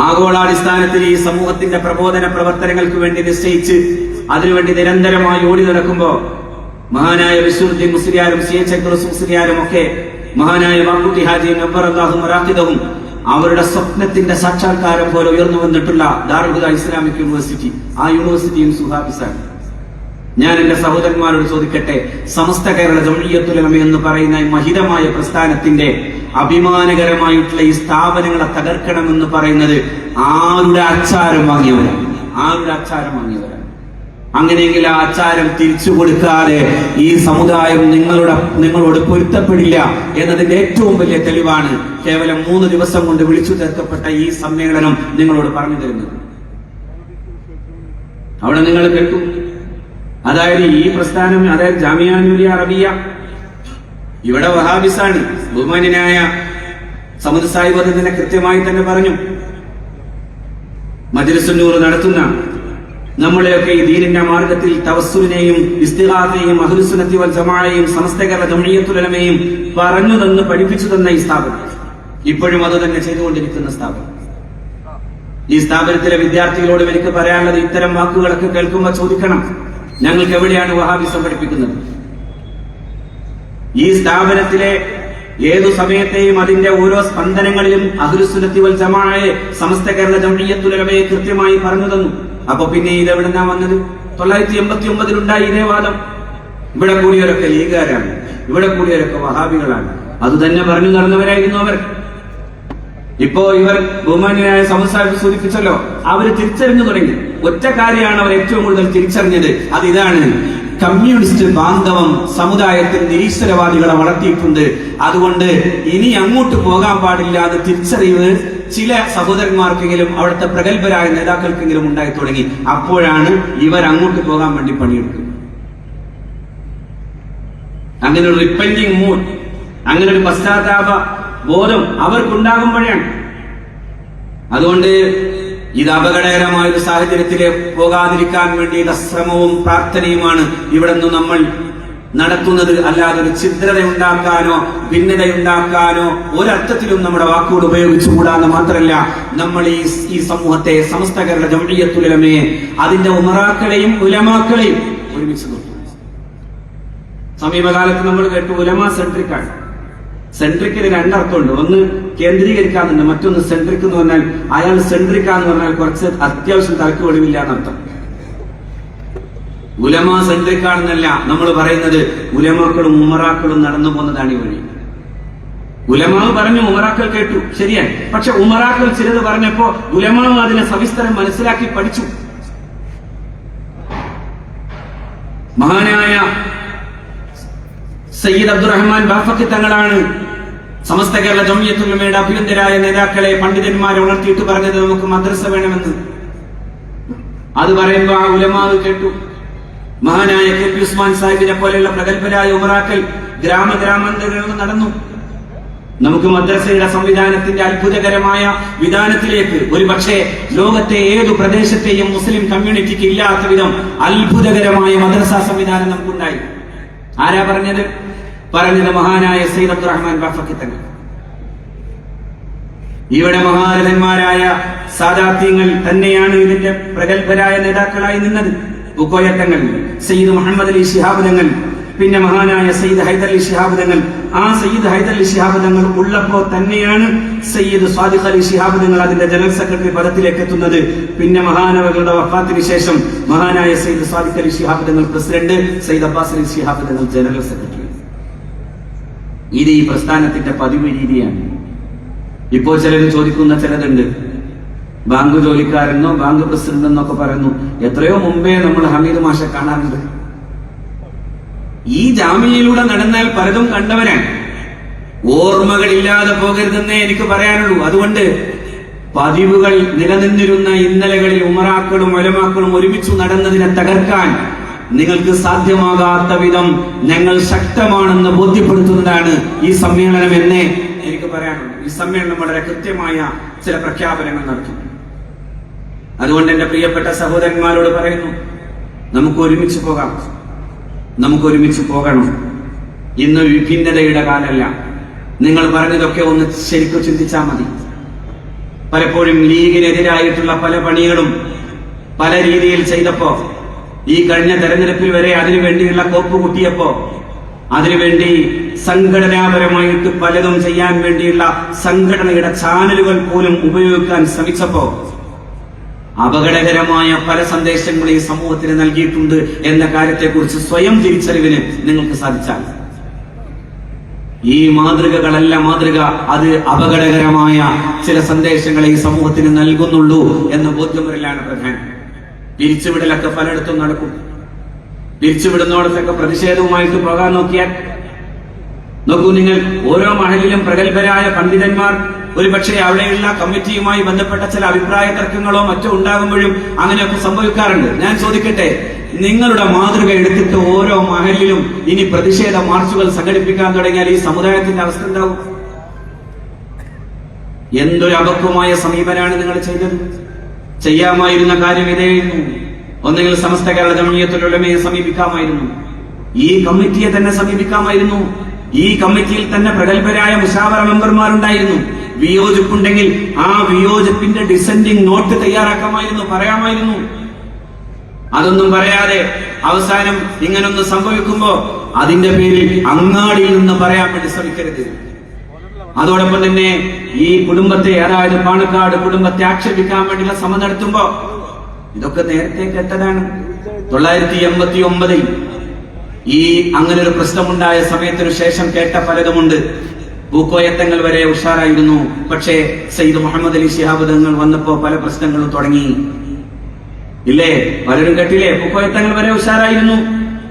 ആഗോളാടിസ്ഥാനത്തിൽ ഈ സമൂഹത്തിന്റെ പ്രബോധന പ്രവർത്തനങ്ങൾക്ക് വേണ്ടി നിശ്ചയിച്ച് അതിനുവേണ്ടി നിരന്തരമായി ഓടി നടക്കുമ്പോ മഹാനായ ബഷീറുദ്ദീൻ മുസ്ലിയാരും CH അബ്ദുൽ മുസ്ലിയാരും ഒക്കെ, മഹാനായ മാക്കുട്ടി ഹാജി നബ്ബറല്ലാഹു മറാഖിദഹും, അവരുടെ സ്വപ്നത്തിന്റെ സാക്ഷാത്കാരം പോലെ ഉയർന്നു വന്നിട്ടുള്ള ദാറുൽ ഹുദ ഇസ്ലാമിക് യൂണിവേഴ്സിറ്റി, ആ യൂണിവേഴ്സിറ്റിയും സുഹാബിസാണ്. ഞാൻ എന്റെ സഹോദരന്മാരോട് ചോദിക്കട്ടെ, സമസ്ത കേരള ജംഇയ്യത്തുൽ ഉലമ എന്ന് പറയുന്ന മഹിതമായ പ്രസ്ഥാനത്തിന്റെ അഭിമാനകരമായിട്ടുള്ള ഈ സ്ഥാപനങ്ങളെ തകർക്കണമെന്ന് പറയുന്നത് ആരുടെ അച്ചാരം വാങ്ങിയവരാണ്? അങ്ങനെയെങ്കിൽ ആ അച്ചാരം തിരിച്ചു കൊടുക്കാതെ ഈ സമുദായം നിങ്ങളോട് പൊരുത്തപ്പെടില്ല എന്നതിന്റെ ഏറ്റവും വലിയ തെളിവാണ് കേവലം 3 ദിവസം കൊണ്ട് വിളിച്ചു ചേർക്കപ്പെട്ട ഈ സമ്മേളനം നിങ്ങളോട് പറഞ്ഞു തരുന്നത്. അവിടെ നിങ്ങൾ കേട്ടു. അതായത് ഈ പ്രസ്ഥാനം, അതായത് ജാമിഅ നൂരിയ അറബിയ, ഇവിടെ വഹാബിസാണ്. ബഹുമാന്യനായ സമദ് സാഹിബ് അതിനെ കൃത്യമായി തന്നെ പറഞ്ഞു. മജ്‌ലിസുൻ നൂർ നടത്തുന്ന നമ്മളെയൊക്കെ ഈ ദീനിന്റെ മാർഗത്തിൽ തവസ്സുലിനെയും ഇസ്തിഗാസയെയും അഹ്ലുസുന്നത്തി വൽ ജമാഅയെയും സമസ്ത കേരള ജംഇയ്യത്തുൽ ഉലമയെയും പറഞ്ഞു തന്ന് പഠിപ്പിച്ചു തന്ന ഈ സ്ഥാപനം ഇപ്പോഴും അത് തന്നെ ചെയ്തുകൊണ്ടിരിക്കുന്ന സ്ഥാപനം. ഈ സ്ഥാപനത്തിലെ വിദ്യാർത്ഥികളോട് എനിക്ക് പറയാനുള്ളത്, ഇത്തരം വാക്കുകളൊക്കെ കേൾക്കുമ്പോൾ ചോദിക്കണം, ഞങ്ങൾക്ക് എവിടെയാണ് വഹാബിസം പഠിപ്പിക്കുന്നത്? ഈ സ്ഥാപനത്തിലെ ഏതു സമയത്തെയും അതിന്റെ ഓരോ സ്പന്ദനങ്ങളിലും അഹ്ലുസുന്നത്തി വൽ ജമാഅയെ സമസ്ത കേരള ജംഇയ്യത്തുൽ ഉലമയെ കൃത്യമായി പറഞ്ഞു തന്നു. അപ്പൊ പിന്നെ ഇതെവിടുന്നാ വന്നത്? 989 ഉണ്ടായി ഇതേ വാദം. ഇവിടെ കൂടിയവരൊക്കെ ലീഗുകാരാണ്, ഇവിടെ കൂടിയവരൊക്കെ വഹാബികളാണ്. അത് തന്നെ പറഞ്ഞു നടന്നവരായിരുന്നു അവർ. ഇപ്പോ ഇവർ ബഹുമാന്യനായ സമസ്ത സൂചിപ്പിച്ചല്ലോ, അവര് തിരിച്ചറിഞ്ഞു തുടങ്ങി. ഒറ്റ കാര്യമാണ് അവർ ഏറ്റവും കൂടുതൽ തിരിച്ചറിഞ്ഞത്, അത് ഇതാണ്: കമ്മ്യൂണിസ്റ്റ് ബാന്ധവം സമുദായത്തിൽ നിരീശ്വരവാദികളെ വളർത്തിയിട്ടുണ്ട്. അതുകൊണ്ട് ഇനി അങ്ങോട്ട് പോകാൻ പാടില്ല എന്ന് തിരിച്ചറിവ് ചില സഹോദരന്മാർക്കെങ്കിലും അവിടുത്തെ പ്രഗത്ഭരായ നേതാക്കൾക്കെങ്കിലും ഉണ്ടായി തുടങ്ങി. അപ്പോഴാണ് ഇവർ അങ്ങോട്ട് പോകാൻ വേണ്ടി പണിയെടുക്കുന്നത്. അങ്ങനെ ഒരു റിപ്പന്റിംഗ് മൂഡ്, അങ്ങനെ ഒരു പശ്ചാത്താപ ബോധം അവർക്കുണ്ടാകുമ്പോഴാണ്. അതുകൊണ്ട് ഇത് അപകടകരമായ ഒരു സാഹചര്യത്തിലേക്ക് പോകാതിരിക്കാൻ വേണ്ടിയുള്ള ശ്രമവും പ്രാർത്ഥനയുമാണ് ഇവിടെ നിന്ന് നമ്മൾ നടത്തുന്നത്. അല്ലാതെ ഒരു ഛിദ്രതയുണ്ടാക്കാനോ ഭിന്നതയുണ്ടാക്കാനോ ഒരർത്ഥത്തിലും നമ്മുടെ വാക്കുകൾ ഉപയോഗിച്ചുകൂടാന്ന് മാത്രമല്ല, നമ്മൾ ഈ സമൂഹത്തെ, സമസ്ത കേരള ജംഇയ്യത്തുൽ ഉലമയെ, അതിന്റെ ഉമറാക്കളെയും ഉലമാക്കളെയും ഒരുമിച്ച് നോക്കും. സമീപകാലത്ത് നമ്മൾ കേട്ടു ഉലമാ സെൻട്രിക്കാണ്. സെൻട്രിക്കിന് രണ്ടർത്ഥമുണ്ട്. ഒന്ന് കേന്ദ്രീകരിക്കാന്നുണ്ട്, മറ്റൊന്ന് സെൻട്രിക് എന്ന് പറഞ്ഞാൽ അയാൾ സെൻട്രിക്കാന്ന് പറഞ്ഞാൽ കുറച്ച് അത്യാവശ്യം തലക്ക് വെളിവില്ല എന്നർത്ഥം. ഉലമാ സെൻട്രിക്കാണെന്നല്ല നമ്മൾ പറയുന്നത്. ഉലമാക്കളും ഉമറാക്കളും നടന്നു പോകുന്നതാണ് ഈ വഴി. ഉലമാവ് പറഞ്ഞു, ഉമറാക്കൾ കേട്ടു, ശരിയാണ്. പക്ഷെ ഉമറാക്കൾ ചിലത് പറഞ്ഞപ്പോ ഉലമാവ് അതിനെ സവിസ്തരം മനസ്സിലാക്കി പഠിച്ചു. മഹാനായ സയ്യിദ് അബ്ദുറഹ്മാൻ ബാഫഖി തങ്ങളാണ് സമസ്ത കേരള ജംഇയ്യത്തുൽ ഉലമയുടെ അഭ്യന്തരായ നേതാക്കളെ, പണ്ഡിതന്മാരെ ഉണർത്തിയിട്ട് പറഞ്ഞത് നമുക്ക് മദ്രസ വേണമെന്ന്. അത് പറയുമ്പോ ആ ഉലമാവ് കേട്ടു. മഹാനായ കെ പി ഉസ്മാൻ സാഹിബിനെ പോലെയുള്ള പ്രഗത്ഭരായ ഉമറാക്കൾ ഗ്രാമഗ്രാമാന്തരങ്ങളിൽ നടന്നു. നമുക്ക് മദ്രസയുടെ സംവിധാനത്തിന്റെ അത്ഭുതകരമായ വിധാനത്തിലേക്ക്, ഒരു പക്ഷേ ലോകത്തെ ഏതു പ്രദേശത്തെയും മുസ്ലിം കമ്മ്യൂണിറ്റിക്ക് ഇല്ലാത്ത വിധം അത്ഭുതകരമായ മദ്രസ സംവിധാനം നമുക്കുണ്ടായി. ആരാ പറഞ്ഞത്? മഹാനായ സയ്യിദ് അബ്ദുറഹ്മാൻ ബാഫഖി തങ്ങൾ. ഇവിടെ മഹാരഥന്മാരായ സാദാത്യങ്ങൾ തന്നെയാണ് ഇതിന്റെ പ്രഗത്ഭരായ നേതാക്കളായി നിന്നത്. പൂക്കോയ തങ്ങൾ, സയ്യിദ് മുഹമ്മദ് അലി ശിഹാബ് തങ്ങൾ, പിന്നെ മഹാനായ സയ്യിദ് ഹൈദർ അലി ശിഹാബ് തങ്ങൾ. ആ സയ്യിദ് ഹൈദർ അലി ശിഹാബ് തങ്ങൾ ഉള്ളപ്പോ തന്നെയാണ് സയ്യിദ് സ്വാദിഖ് അലി ശിഹാബ് തങ്ങൾ അതിന്റെ ജനറൽ സെക്രട്ടറി പദത്തിലേക്ക് എത്തുന്നത്. പിന്നെ മഹാനവകളുടെ വഫാത്തിന് ശേഷം മഹാനായ Sayyid Sadiq Ali Shihab Thangal president, Sayyid Abbas Ali Shihab Thangal general secretary. ഇത് ഈ പ്രസ്ഥാനത്തിന്റെ പതിവ് രീതിയാണ്. ഇപ്പോൾ ചിലർ ചോദിക്കുന്ന ചിലതുണ്ട്, ബാങ്ക് ജോലിക്കാരെന്നോ ബാങ്ക് പ്രസിഡന്റ് എന്നൊക്കെ പറയുന്നു. എത്രയോ മുമ്പേ നമ്മൾ ഹമീദ് മാഷെ കാണാറുണ്ട്. ഈ ജാമ്യയിലൂടെ നടന്നാൽ പലതും കണ്ടവരാണ്. ഓർമ്മകളില്ലാതെ പോകരുതെന്നേ എനിക്ക് പറയാനുള്ളൂ. അതുകൊണ്ട് പതിവുകൾ നിലനിന്നിരുന്ന ഇന്നലകളിൽ ഉമറാക്കളും ഉലമാക്കളും ഒരുമിച്ചു നടന്നതിനെ തകർക്കാൻ നിങ്ങൾക്ക് സാധ്യമാകാത്ത വിധം ഞങ്ങൾ ശക്തമാണെന്ന് ബോധ്യപ്പെടുത്തുന്നതാണ് ഈ സമ്മേളനം എന്നേ എനിക്ക് പറയാനുള്ളൂ. ഈ സമ്മേളനം വളരെ കൃത്യമായ ചില പ്രഖ്യാപനങ്ങൾ നടത്തും. അതുകൊണ്ട് എന്റെ പ്രിയപ്പെട്ട സഹോദരന്മാരോട് പറയുന്നു, നമുക്ക് ഒരുമിച്ച് പോകാം, നമുക്ക് ഒരുമിച്ച് പോകണം. ഇന്ന് വിഭിന്നതയുടെ കാലമല്ല. നിങ്ങൾ പറഞ്ഞതൊക്കെ ഒന്ന് ശരിക്കും ചിന്തിച്ചാൽ മതി. പലപ്പോഴും ലീഗിനെതിരായിട്ടുള്ള പല പണികളും പല രീതിയിൽ ചെയ്തപ്പോ, ഈ കഴിഞ്ഞ തെരഞ്ഞെടുപ്പിൽ വരെ അതിനുവേണ്ടിയുള്ള കോപ്പ് കുട്ടിയപ്പോ, അതിനുവേണ്ടി സംഘടനാപരമായിട്ട് പലതും ചെയ്യാൻ വേണ്ടിയുള്ള സംഘടനയുടെ ചാനലുകൾ പോലും ഉപയോഗിക്കാൻ ശ്രമിച്ചപ്പോ അപകടകരമായ പല സന്ദേശങ്ങളും ഈ സമൂഹത്തിന് നൽകിയിട്ടുണ്ട് എന്ന കാര്യത്തെക്കുറിച്ച് സ്വയം തിരിച്ചറിവിന് നിങ്ങൾക്ക് സാധിച്ചാൽ, ഈ മാതൃകകളല്ല മാതൃക, അത് അപകടകരമായ ചില സന്ദേശങ്ങളെ ഈ സമൂഹത്തിന് നൽകുന്നുള്ളൂ എന്ന ബോധ്യമുറിലാണ് പ്രധാനം. പിരിച്ചുവിടലൊക്കെ പലയിടത്തും നടക്കും. പിരിച്ചുവിടുന്നോടത്തൊക്കെ പ്രതിഷേധവുമായിട്ട് പോകാൻ നോക്കിയാൽ നോക്കൂ നിങ്ങൾ, ഓരോ മഹലിലും പ്രഗത്ഭരായ പണ്ഡിതന്മാർ ഒരുപക്ഷെ അവിടെയുള്ള കമ്മിറ്റിയുമായി ബന്ധപ്പെട്ട ചില അഭിപ്രായ തർക്കങ്ങളോ മറ്റോ ഉണ്ടാകുമ്പോഴും അങ്ങനെയൊക്കെ സംഭവിക്കാറുണ്ട്. ഞാൻ ചോദിക്കട്ടെ, നിങ്ങളുടെ മാതൃക എടുത്തിട്ട് ഓരോ മഹലിലും ഇനി പ്രതിഷേധ മാർച്ചുകൾ സംഘടിപ്പിക്കാൻ തുടങ്ങിയാൽ ഈ സമുദായത്തിന്റെ അവസ്ഥ ഉണ്ടാവും? എന്തൊരു അപക്വമായ സമീപനാണ് നിങ്ങൾ ചെയ്തത്. ചെയ്യാമായിരുന്ന കാര്യം ഇതേയിരുന്നു. ഒന്നുകിൽ സമസ്ത കേരള ജംഇയ്യത്തുൽ ഉലമയെ സമീപിക്കാമായിരുന്നു, ഈ കമ്മിറ്റിയെ തന്നെ സമീപിക്കാമായിരുന്നു. ഈ കമ്മിറ്റിയിൽ തന്നെ പ്രഗത്ഭരായ മുശാവറ മെമ്പർമാരുണ്ടായിരുന്നു. വിയോജിപ്പുണ്ടെങ്കിൽ ആ വിയോജിപ്പിന്റെ ഡിസെൻഡിങ് നോട്ട് തയ്യാറാക്കാമായിരുന്നു, പറയാമായിരുന്നു. അതൊന്നും പറയാതെ അവസാനം ഇങ്ങനൊന്ന് സംഭവിക്കുമ്പോ അതിന്റെ പേരിൽ അങ്ങാടിയിൽ നിന്ന് പറയാൻ വേണ്ടി ശ്രമിക്കരുത്. അതോടൊപ്പം തന്നെ ഈ കുടുംബത്തെ, അതായത് പാണക്കാട് കുടുംബത്തെ ആക്ഷേപിക്കാൻ വേണ്ടിയുള്ള ശ്രമം നടത്തുമ്പോ ഇതൊക്കെ നേരത്തെ കേട്ടതാണ്. 989 ഈ അങ്ങനെ ഒരു പ്രശ്നമുണ്ടായ സമയത്തിനു ശേഷം കേട്ട പലതുമുണ്ട്. പൂക്കോയത്തങ്ങൾ വരെ ഉഷാറായിരുന്നു. പക്ഷേ സയ്യിദ് മുഹമ്മദ് അലി ശിഹാബ് തങ്ങൾ വന്നപ്പോ പല പ്രശ്നങ്ങളും തുടങ്ങി. ഇല്ലേ, പലരും കേട്ടില്ലേ? പൂക്കോയത്തങ്ങൾ വരെ ഉഷാറായിരുന്നു,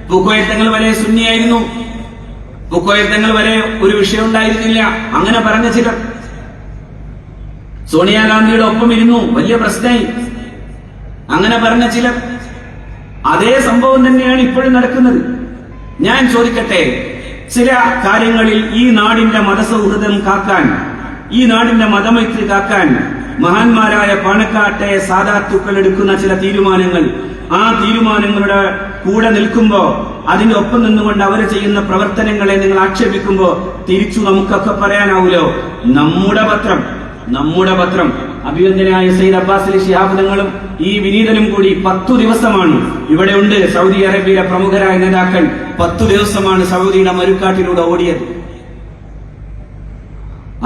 പൂക്കോയത്തങ്ങൾ വരെ സുന്നിയായിരുന്നു, പൂക്കോയത്തങ്ങൾ വരെ ഒരു വിഷയം ഉണ്ടായിരുന്നില്ല, അങ്ങനെ പറഞ്ഞ ചിലർ. സോണിയാഗാന്ധിയുടെ ഒപ്പം ഇരുന്നു, വലിയ പ്രശ്നമായി, അങ്ങനെ പറഞ്ഞ ചിലർ. അതേ സംഭവം തന്നെയാണ് ഇപ്പോഴും നടക്കുന്നത്. ഞാൻ ചോദിക്കട്ടെ, ചില കാര്യങ്ങളിൽ ഈ നാടിന്റെ മതസൗഹൃദം കാക്കാൻ, ഈ നാടിന്റെ മതമൈത്രി കാക്കാൻ മഹാന്മാരായ പാണക്കാട്ടെ സാദാത്തുക്കൾ എടുക്കുന്ന ചില തീരുമാനങ്ങൾ, ആ തീരുമാനങ്ങളുടെ കൂടെ നിൽക്കുമ്പോ, അതിന്റെ ഒപ്പം നിന്നുകൊണ്ട് അവർ ചെയ്യുന്ന പ്രവർത്തനങ്ങളെ നിങ്ങൾ ആക്ഷേപിക്കുമ്പോ തിരിച്ചു നമുക്കൊക്കെ പറയാനാവൂലോ, നമ്മുടെ പത്രം അഭിനന്ദനായ സയ്യിദ് അബ്ബാസ് അലി ശിഹാബ് തങ്ങളും ഈ വിനീതനും കൂടി 10 ദിവസമാണ് ഇവിടെ ഉണ്ട്. സൗദി അറേബ്യയിലെ പ്രമുഖരായ നേതാക്കൾ 10 ദിവസമാണ് സൗദിയുടെ മരുക്കാട്ടിലൂടെ ഓടിയത്.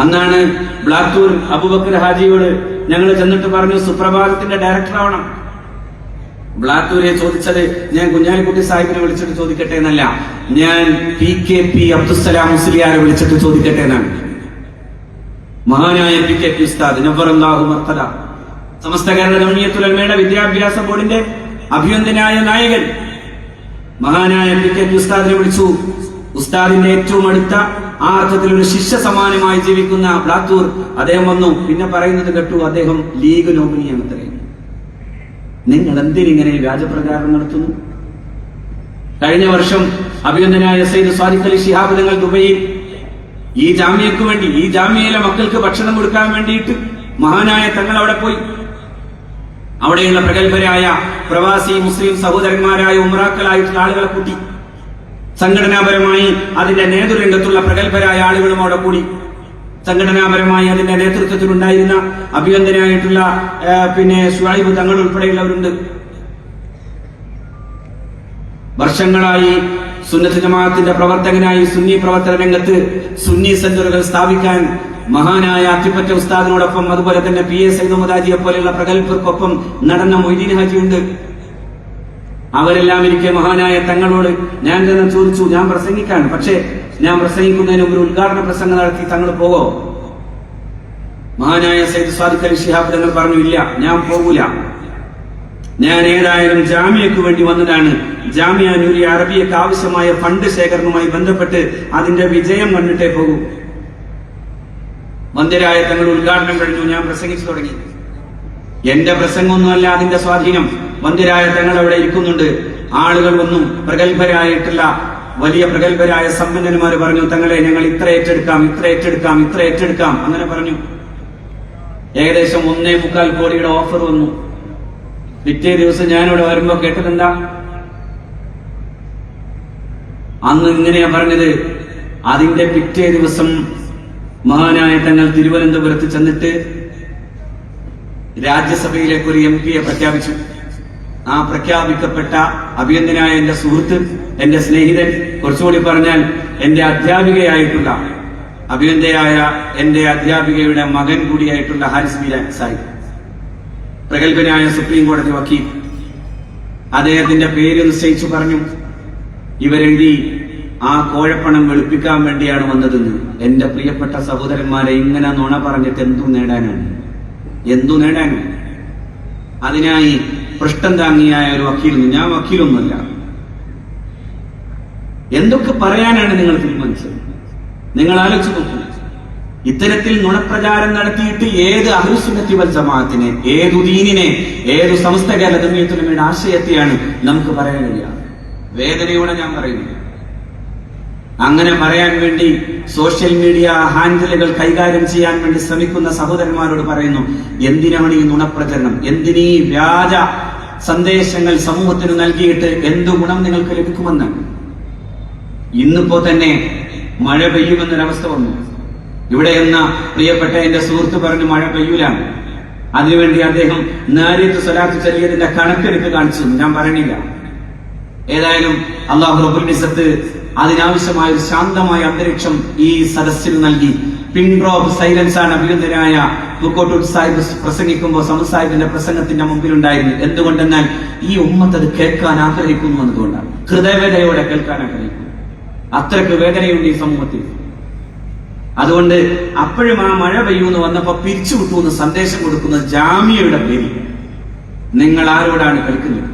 അന്നാണ് ബ്ലാത്തൂർ അബൂബക്കർ ഹാജിയോട് ഞങ്ങൾ ചെന്നിട്ട് പറഞ്ഞു, സുപ്രഭാതത്തിന്റെ ഡയറക്ടർ ആവണം. ബ്ലാത്തൂരെ ചോദിച്ചത് ഞാൻ കുഞ്ഞാലിക്കുട്ടി സാഹിബിനെ വിളിച്ചിട്ട് ചോദിക്കട്ടെ എന്നല്ല, ഞാൻ PKP അബ്ദുസ്സലാം മുസ്ലിയാരെ വിളിച്ചിട്ട് ചോദിക്കട്ടെ എന്നാണ്. മഹാനായ PKP ഉസ്താദ് നവ്വറല്ലാഹു മർഖദ, സമസ്ത കേരള ജംഇയ്യത്തുൽ ഉലമയുടെ വിദ്യാഭ്യാസ ബോർഡിന്റെ അഭിനന്ദനായ നായകൻ മഹാനായ PKP ഉസ്താദിനെ വിളിച്ചു. ഉസ്താദിന്റെ ഏറ്റവും അടുത്ത ആ അർത്ഥത്തിൽ ഒരു ശിഷ്യ സമാനമായി ജീവിക്കുന്ന ബ്ലാത്തൂർ അദ്ദേഹം വന്നു. പിന്നെ പറയുന്നത് കേട്ടു, അദ്ദേഹം ലീഗ് നോമിനിയാണ് അത്രയും. നിങ്ങൾ എന്തിനിങ്ങനെ വ്യാജപ്രചാരണം നടത്തുന്നു? കഴിഞ്ഞ വർഷം അഭിനന്ദനായ സയ്യിദ് സാദിഖ് അലി ശിഹാബ് തങ്ങൾ ദുബൈയിൽ ഈ ജാമ്യക്ക് വേണ്ടി, ഈ ജാമ്യയിലെ മക്കൾക്ക് ഭക്ഷണം കൊടുക്കാൻ വേണ്ടിയിട്ട് മഹാനായ തങ്ങൾ അവിടെ പോയി. അവിടെയുള്ള പ്രഗത്ഭരായ പ്രവാസി മുസ്ലിം സഹോദരന്മാരായ ഉംറാക്കളായിട്ടുള്ള ആളുകളെ കൂട്ടി, സംഘടനാപരമായി അതിന്റെ നേതൃരംഗത്തുള്ള പ്രഗത്ഭരായ ആളുകളും അവിടെ കൂടി. സംഘടനാപരമായി അതിന്റെ നേതൃത്വത്തിലുണ്ടായിരുന്ന അഭിനന്ദനായിട്ടുള്ള ശുഐബ് തങ്ങൾ ഉൾപ്പെടെയുള്ളവരുണ്ട്. വർഷങ്ങളായി സുന്നത്ത് ജമാഅത്തിന്റെ പ്രവർത്തകനായി സുന്നി പ്രവർത്തന രംഗത്ത് സുന്നി സെന്ററുകൾ സ്ഥാപിക്കാൻ മഹാനായ അത്തിപ്പറ്റ ഉസ്താദിനോടൊപ്പം, അതുപോലെ തന്നെ PA സയ്യിദ് മുതാജിയെ പോലെയുള്ള പ്രഗത്ഭർക്കൊപ്പം നടന്ന മൊയ്തീൻ ഹാജിയുണ്ട്. അവരെല്ലാം എനിക്ക് മഹാനായ തങ്ങളോട് ഞാൻ തന്നെ ചോദിച്ചു, ഞാൻ പ്രസംഗിക്കാണ്, പക്ഷേ ഞാൻ പ്രസംഗിക്കുന്നതിന് ഒരു ഉദ്ഘാടന പ്രസംഗം നടത്തി തങ്ങൾ പോകോ? മഹാനായ സയ്യിദ് സാദിഖ് അലി ശിഹാബ് തങ്ങൾ പറഞ്ഞു, ഇല്ല, ഞാൻ പോകൂല. ഞാൻ ഏതായാലും ജാമ്യക്ക് വേണ്ടി വന്നതാണ്. ജാമിയ നൂരിയ അറബിയക്ക് ആവശ്യമായ ഫണ്ട് ശേഖരണവുമായി ബന്ധപ്പെട്ട് അതിന്റെ വിജയം കണ്ടിട്ടേ പോകൂ. മന്ദിരായ തങ്ങൾ ഉദ്ഘാടനം കഴിഞ്ഞു, ഞാൻ പ്രസംഗിച്ചു തുടങ്ങി. എന്റെ പ്രസംഗമൊന്നുമല്ല അതിന്റെ സ്വാധീനം. മന്ദിരായ തങ്ങൾ അവിടെ ഇരിക്കുന്നുണ്ട്. ആളുകൾ ഒന്നും പ്രഗത്ഭരായിട്ടുള്ള വലിയ പ്രഗത്ഭരായ സമ്പന്നന്മാർ പറഞ്ഞു, തങ്ങളെ ഞങ്ങൾ ഇത്ര ഏറ്റെടുക്കാം, ഇത്ര ഏറ്റെടുക്കാം, ഇത്ര ഏറ്റെടുക്കാം, അങ്ങനെ പറഞ്ഞു. ഏകദേശം 1.25 കോടിയുടെ ഓഫർ വന്നു. പിറ്റേ ദിവസം ഞാനിവിടെ വരുമ്പോ കേട്ടതെന്താ? അന്ന് ഇങ്ങനെയാ പറഞ്ഞത്. അതിന്റെ പിറ്റേ ദിവസം മഹാനായ തങ്ങൾ തിരുവനന്തപുരത്ത് ചെന്നിട്ട് രാജ്യസഭയിലേക്ക് ഒരു MP പ്രഖ്യാപിച്ചു. ആ പ്രഖ്യാപിക്കപ്പെട്ട അഭിനന്ദനായ എന്റെ സുഹൃത്ത്, എന്റെ സ്നേഹിതൻ, കുറച്ചുകൂടി പറഞ്ഞാൽ എന്റെ അധ്യാപികയായിട്ടുള്ള അഭിനന്ദയായ എന്റെ അധ്യാപികയുടെ മകൻ കൂടിയായിട്ടുള്ള ഹാരിസ് മീരാൻ സാഹിബ്, പ്രഗത്ഭനായ സുപ്രീം കോടതി വക്കീൽ, അദ്ദേഹത്തിന്റെ പേര് നിശ്ചയിച്ചു പറഞ്ഞു, ഇവരെഴുതി ആ കോഴപ്പണം വെളുപ്പിക്കാൻ വേണ്ടിയാണ് വന്നതെന്ന്. എന്റെ പ്രിയപ്പെട്ട സഹോദരന്മാരെ, ഇങ്ങനെ നുണ പറഞ്ഞിട്ട് എന്തു നേടാനാണ്? എന്തു നേടാനും? അതിനായി പൃഷ്ഠം താങ്ങിയായ ഒരു വക്കീലൊന്നും, ഞാൻ വക്കീലൊന്നുമല്ല. എന്തൊക്കെ പറയാനാണ് നിങ്ങൾ തീരുമാനിച്ചത്? നിങ്ങൾ ആലോചിച്ച് നോക്കൂ. ഇത്തരത്തിൽ നുണപ്രചാരം നടത്തിയിട്ട് ഏത് അഹ്ലുസുന്നത്തി വൽ ജമാഅത്തിനെ, ഏതു ദീനിനെ, ഏതു സമസ്ത കേരള ജമിയത്തുലമയുടെ ആശയത്തെയാണ് നമുക്ക് പറയാൻ കഴിയുക? വേദനയോടെ ഞാൻ പറയുന്നു. അങ്ങനെ പറയാൻ വേണ്ടി സോഷ്യൽ മീഡിയ ഹാൻഡിലുകൾ കൈകാര്യം ചെയ്യാൻ വേണ്ടി ശ്രമിക്കുന്ന സഹോദരന്മാരോട് പറയുന്നു, എന്തിനാണ് ഈ നുണപ്രചരണം? എന്തിനീ വ്യാജ സന്ദേശങ്ങൾ സമൂഹത്തിന് നൽകിയിട്ട് എന്തു ഗുണം നിങ്ങൾക്ക് ലഭിക്കുമെന്ന്? ഇന്നിപ്പോ തന്നെ മഴ പെയ്യുമെന്നൊരവസ്ഥ വന്നു. ഇവിടെ എന്ന പ്രിയപ്പെട്ട എന്റെ സുഹൃത്ത് പറഞ്ഞു മഴ പെയ്യൂലാണ്. അതിനുവേണ്ടി അദ്ദേഹം നാരിയത്ത് സ്വലാത്ത് ചൊല്ലിയതിന്റെ കണക്കെടുത്ത് കാണിച്ചു. ഞാൻ പറയണില്ല. ഏതായാലും അല്ലാഹു റബ്ബുൽ ഇസ്സത്ത് അതിനാവശ്യമായ ഒരു ശാന്തമായ അന്തരീക്ഷം ഈ സദസ്സിന് നൽകി. പിൻ ഡ്രോപ്പ് സൈലൻസ് ആണ് അഭിനന്ദനായ പൂക്കോട്ടൂർ സാഹിബ് പ്രസംഗിക്കുമ്പോൾ സമസാഹിബിന്റെ പ്രസംഗത്തിന്റെ മുമ്പിലുണ്ടായിരുന്നു. എന്തുകൊണ്ടെന്നാൽ ഈ ഉമ്മത്ത് അത് കേൾക്കാൻ ആഗ്രഹിക്കുന്നു എന്നതുകൊണ്ടാണ്. ഹൃദയവേദനയോടെ കേൾക്കാൻ ആഗ്രഹിക്കുന്നു. അത്രയ്ക്ക് വേദനയുണ്ട് ഈ സമൂഹത്തിൽ. അതുകൊണ്ട് അപ്പോഴും ആ മഴ പെയ്യൂന്ന് വന്നപ്പോ പിരിച്ചുവിട്ടു എന്ന് സന്ദേശം കൊടുക്കുന്നത് ജാമിയയുടെ പേരിൽ. നിങ്ങൾ ആരോടാണ് കളിക്കുന്നത്?